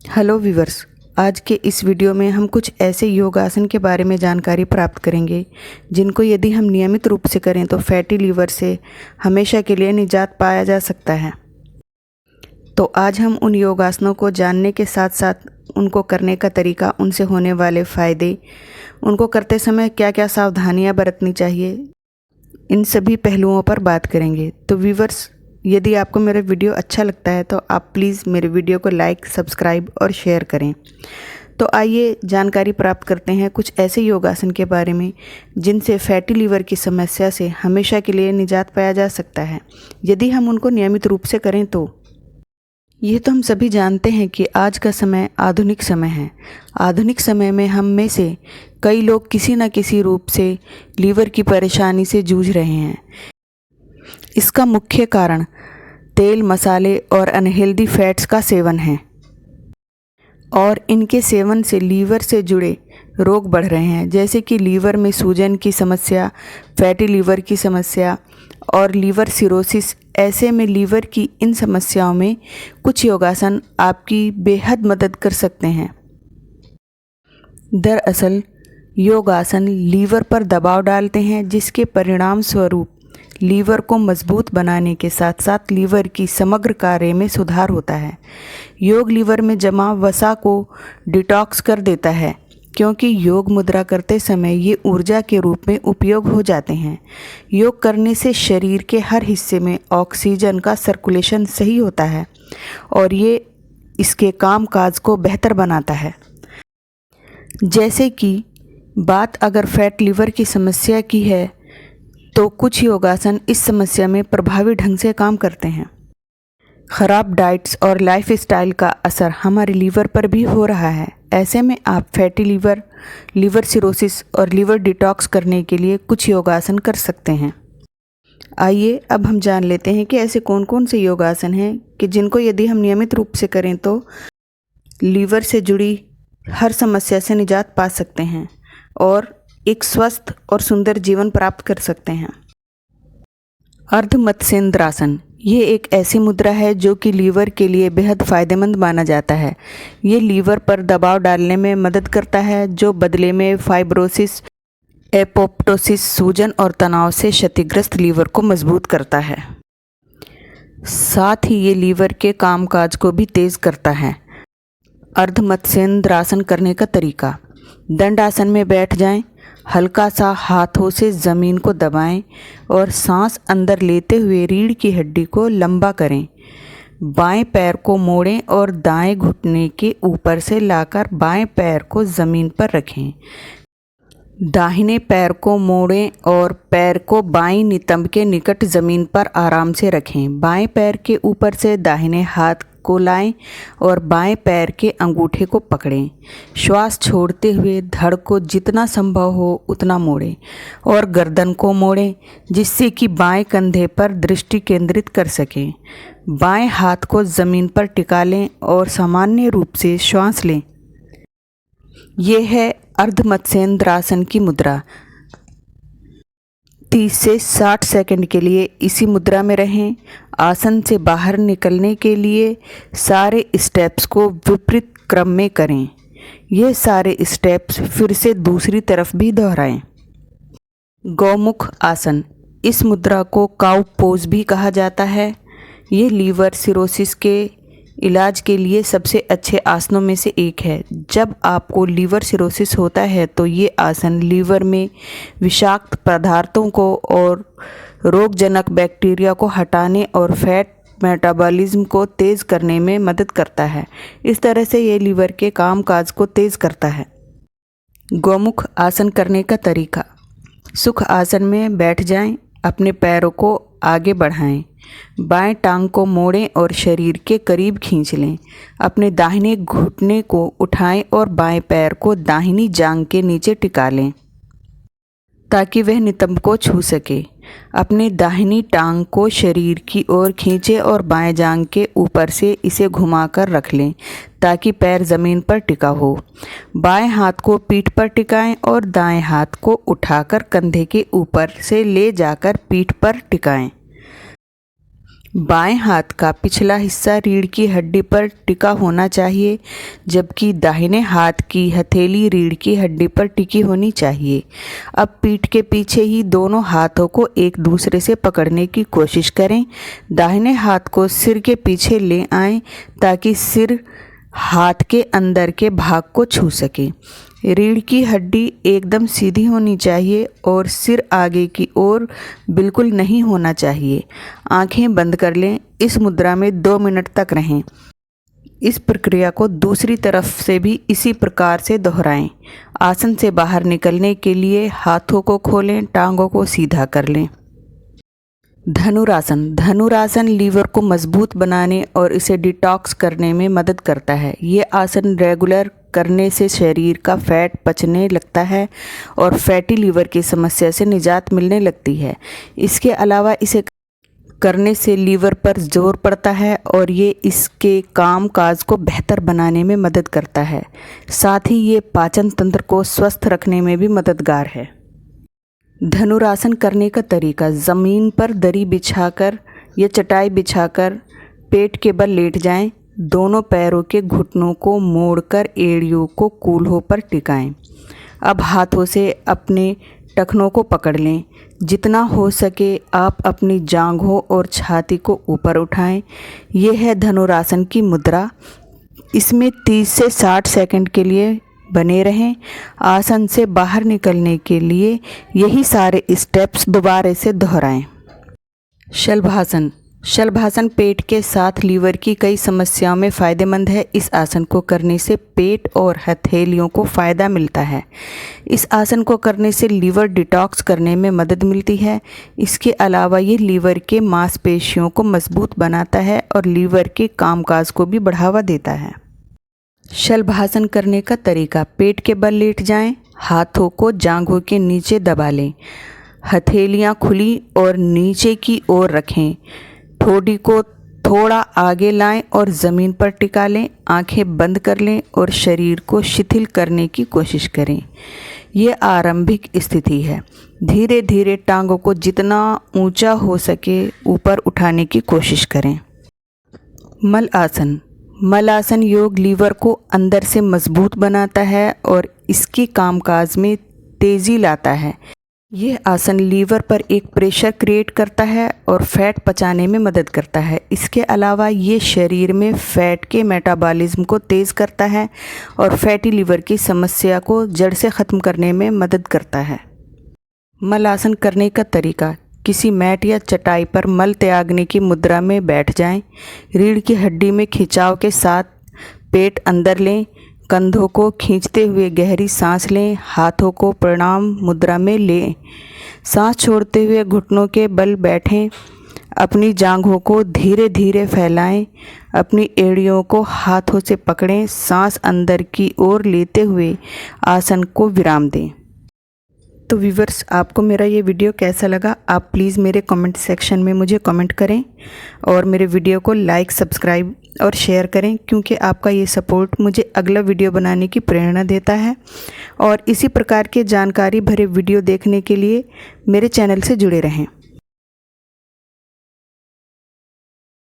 Hello viewers. आज के इस वीडियो में हम कुछ ऐसे योगासन के बारे में जानकारी प्राप्त करेंगे जिनको यदि हम नियमित रूप से करें तो फैटी लीवर से हमेशा के लिए निजात पाया जा सकता है। तो आज हम उन योगासनों को जानने के साथ साथ उनको करने का तरीका, उनसे होने वाले फ़ायदे, उनको करते समय क्या क्या सावधानियां बरतनी चाहिए, इन सभी पहलुओं पर बात करेंगे। तो व्यूवर्स, यदि आपको मेरा वीडियो अच्छा लगता है तो आप प्लीज़ मेरे वीडियो को लाइक, सब्सक्राइब और शेयर करें। तो आइए जानकारी प्राप्त करते हैं कुछ ऐसे योगासन के बारे में जिनसे फैटी लीवर की समस्या से हमेशा के लिए निजात पाया जा सकता है, यदि हम उनको नियमित रूप से करें तो। ये तो हम सभी जानते हैं कि आज का समय आधुनिक समय है। आधुनिक समय में हम में से कई लोग किसी न किसी रूप से लीवर की परेशानी से जूझ रहे हैं। इसका मुख्य कारण तेल, मसाले और अनहेल्दी फैट्स का सेवन है और इनके सेवन से लीवर से जुड़े रोग बढ़ रहे हैं, जैसे कि लीवर में सूजन की समस्या, फैटी लीवर की समस्या और लीवर सिरोसिस। ऐसे में लीवर की इन समस्याओं में कुछ योगासन आपकी बेहद मदद कर सकते हैं। दरअसल योगासन लीवर पर दबाव डालते हैं, जिसके परिणाम स्वरूप लीवर को मजबूत बनाने के साथ साथ लीवर की समग्र कार्य में सुधार होता है। योग लीवर में जमा वसा को डिटॉक्स कर देता है, क्योंकि योग मुद्रा करते समय ये ऊर्जा के रूप में उपयोग हो जाते हैं। योग करने से शरीर के हर हिस्से में ऑक्सीजन का सर्कुलेशन सही होता है और ये इसके कामकाज को बेहतर बनाता है। जैसे कि बात अगर फैट लीवर की समस्या की है तो कुछ योगासन इस समस्या में प्रभावी ढंग से काम करते हैं। ख़राब डाइट्स और लाइफस्टाइल का असर हमारे लीवर पर भी हो रहा है। ऐसे में आप फैटी लीवर, लीवर सिरोसिस और लीवर डिटॉक्स करने के लिए कुछ योगासन कर सकते हैं। आइए अब हम जान लेते हैं कि ऐसे कौन कौन से योगासन हैं कि जिनको यदि हम नियमित रूप से करें तो लीवर से जुड़ी हर समस्या से निजात पा सकते हैं और एक स्वस्थ और सुंदर जीवन प्राप्त कर सकते हैं। अर्ध मत्स्येंद्रासन ये एक ऐसी मुद्रा है जो कि लीवर के लिए बेहद फ़ायदेमंद माना जाता है। ये लीवर पर दबाव डालने में मदद करता है, जो बदले में फाइब्रोसिस, एपोप्टोसिस, सूजन और तनाव से क्षतिग्रस्त लीवर को मजबूत करता है। साथ ही ये लीवर के कामकाज को भी तेज़ करता है। अर्ध मत्स्येंद्रासन करने का तरीका: दंडासन में बैठ जाएं, हल्का सा हाथों से ज़मीन को दबाएं और सांस अंदर लेते हुए रीढ़ की हड्डी को लंबा करें। बाएं पैर को मोड़ें और दाएं घुटने के ऊपर से लाकर बाएं पैर को ज़मीन पर रखें। दाहिने पैर को मोड़ें और पैर को बाईं नितंब के निकट ज़मीन पर आराम से रखें। बाएं पैर के ऊपर से दाहिने हाथ को लाएं और बाएं पैर के अंगूठे को पकड़ें। श्वास छोड़ते हुए धड़ को जितना संभव हो उतना मोड़ें और गर्दन को मोड़ें, जिससे कि बाएं कंधे पर दृष्टि केंद्रित कर सकें। बाएं हाथ को ज़मीन पर टिका लें और सामान्य रूप से श्वास लें। यह है अर्ध मत्स्येंद्रासन की मुद्रा। 30 से 60 सेकंड के लिए इसी मुद्रा में रहें। आसन से बाहर निकलने के लिए सारे स्टेप्स को विपरीत क्रम में करें। ये सारे स्टेप्स फिर से दूसरी तरफ भी दोहराएं। गौमुख आसन, इस मुद्रा को काउ पोज भी कहा जाता है। ये लीवर सिरोसिस के इलाज के लिए सबसे अच्छे आसनों में से एक है। जब आपको लीवर सिरोसिस होता है तो ये आसन लीवर में विषाक्त पदार्थों को और रोगजनक बैक्टीरिया को हटाने और फैट मेटाबॉलिज्म को तेज़ करने में मदद करता है। इस तरह से ये लीवर के कामकाज को तेज़ करता है। गौमुख आसन करने का तरीका: सुख आसन में बैठ जाएं, अपने पैरों को आगे बढ़ाएं, बाएं टांग को मोड़ें और शरीर के करीब खींच लें। अपने दाहिने घुटने को उठाएं और बाएं पैर को दाहिनी जांघ के नीचे टिका लें ताकि वह नितंब को छू सके। अपनी दाहिनी टांग को शरीर की ओर खींचें और बाएं जांघ के ऊपर से इसे घुमाकर रख लें ताकि पैर ज़मीन पर टिका हो। बाएं हाथ को पीठ पर टिकाएं और दाएं हाथ को उठाकर कंधे के ऊपर से ले जाकर पीठ पर टिकाएं। बाएं हाथ का पिछला हिस्सा रीढ़ की हड्डी पर टिका होना चाहिए, जबकि दाहिने हाथ की हथेली रीढ़ की हड्डी पर टिकी होनी चाहिए। अब पीठ के पीछे ही दोनों हाथों को एक दूसरे से पकड़ने की कोशिश करें। दाहिने हाथ को सिर के पीछे ले आएं ताकि सिर हाथ के अंदर के भाग को छू सके। रीढ़ की हड्डी एकदम सीधी होनी चाहिए और सिर आगे की ओर बिल्कुल नहीं होना चाहिए। आंखें बंद कर लें। इस मुद्रा में 2 मिनट तक रहें। इस प्रक्रिया को दूसरी तरफ से भी इसी प्रकार से दोहराएं। आसन से बाहर निकलने के लिए हाथों को खोलें, टांगों को सीधा कर लें। धनुरासन। धनुरासन लीवर को मजबूत बनाने और इसे डिटॉक्स करने में मदद करता है। ये आसन रेगुलर करने से शरीर का फैट पचने लगता है और फैटी लीवर की समस्या से निजात मिलने लगती है। इसके अलावा इसे करने से लीवर पर जोर पड़ता है और ये इसके काम काज को बेहतर बनाने में मदद करता है। साथ ही ये पाचन तंत्र को स्वस्थ रखने में भी मददगार है। धनुरासन करने का तरीका: ज़मीन पर दरी बिछाकर या चटाई बिछाकर पेट के बल लेट जाएं। दोनों पैरों के घुटनों को मोड़कर एड़ियों को कूल्हों पर टिकाएं। अब हाथों से अपने टखनों को पकड़ लें। जितना हो सके आप अपनी जांघों और छाती को ऊपर उठाएं। यह है धनुरासन की मुद्रा। इसमें 30 से 60 सेकंड के लिए बने रहें। आसन से बाहर निकलने के लिए यही सारे स्टेप्स दोबारा से दोहराएं। शलभासन। शलभासन पेट के साथ लीवर की कई समस्याओं में फ़ायदेमंद है। इस आसन को करने से पेट और हथेलियों को फ़ायदा मिलता है। इस आसन को करने से लीवर डिटॉक्स करने में मदद मिलती है। इसके अलावा ये लीवर के मांसपेशियों को मजबूत बनाता है और लीवर के कामकाज को भी बढ़ावा देता है। शलभासन करने का तरीका: पेट के बल लेट जाएं, हाथों को जांघों के नीचे दबा लें, हथेलियां खुली और नीचे की ओर रखें, ठोड़ी को थोड़ा आगे लाएं और ज़मीन पर टिका लें। आंखें बंद कर लें और शरीर को शिथिल करने की कोशिश करें। ये आरंभिक स्थिति है। धीरे धीरे टांगों को जितना ऊंचा हो सके ऊपर उठाने की कोशिश करें। मल आसन। मल आसन योग लीवर को अंदर से मजबूत बनाता है और इसके कामकाज में तेज़ी लाता है। यह आसन लीवर पर एक प्रेशर क्रिएट करता है और फैट पचाने में मदद करता है। इसके अलावा ये शरीर में फैट के मेटाबॉलिज्म को तेज़ करता है और फैटी लीवर की समस्या को जड़ से ख़त्म करने में मदद करता है। मल आसन करने का तरीका: किसी मैट या चटाई पर मल त्यागने की मुद्रा में बैठ जाएं। रीढ़ की हड्डी में खिंचाव के साथ पेट अंदर लें। कंधों को खींचते हुए गहरी सांस लें। हाथों को प्रणाम मुद्रा में लें। सांस छोड़ते हुए घुटनों के बल बैठें। अपनी जांघों को धीरे धीरे फैलाएं। अपनी एड़ियों को हाथों से पकड़ें। सांस अंदर की ओर लेते हुए आसन को विराम दें। तो व्यूवर्स, आपको मेरा ये वीडियो कैसा लगा? आप प्लीज़ मेरे कमेंट सेक्शन में मुझे कमेंट करें और मेरे वीडियो को लाइक, सब्सक्राइब और शेयर करें, क्योंकि आपका ये सपोर्ट मुझे अगला वीडियो बनाने की प्रेरणा देता है। और इसी प्रकार के जानकारी भरे वीडियो देखने के लिए मेरे चैनल से जुड़े रहें।